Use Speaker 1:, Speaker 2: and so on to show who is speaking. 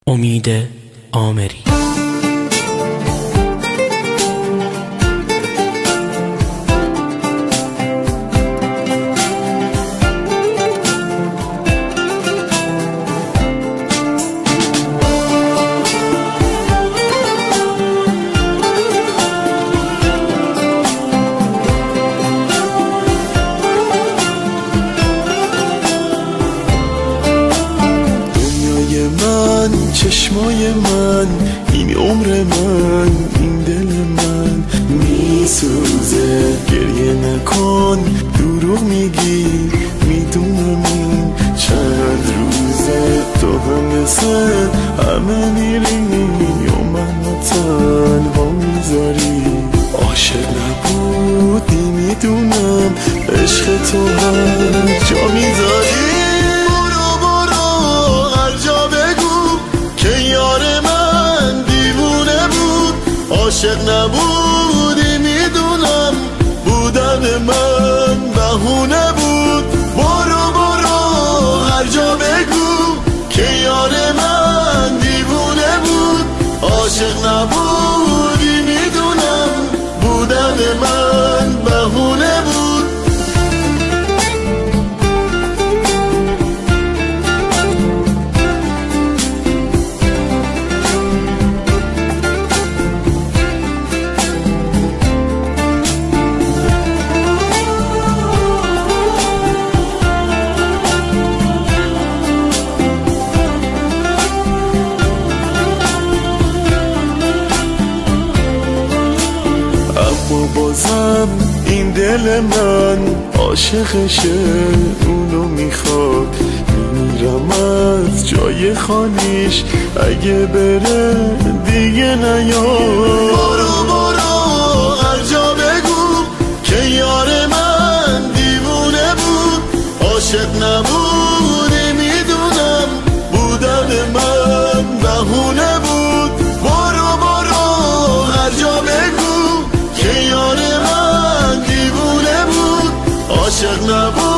Speaker 1: امید آمری.
Speaker 2: چشمای من، این عمر من، این دل من میسوزه. گریه نکن، دروغ میگی، میدونم این چند روزه. تو هم مثل همه میری و منو تنها میذاری. عاشق نبودی میدونم، عشق تو هر جا میذاری. عاشق نبودی میدونم، بودن من بهونه بود. برو برو هر جا بگو که یار من دیوونه بود. عاشق نبودی میدونم، بودن من بهونه بود. اما بازم این دل من عاشقشه، اونو میخواد. میمیرم از جای خالیش، اگه بره دیگه نیاد. برو برو هر جا بگو که یار من دیوونه بود. عاشق نبودی میدونم، بودن من بهونه بود. برو برو هر جا بگو که یار من دیوونه بود. عاشق نبود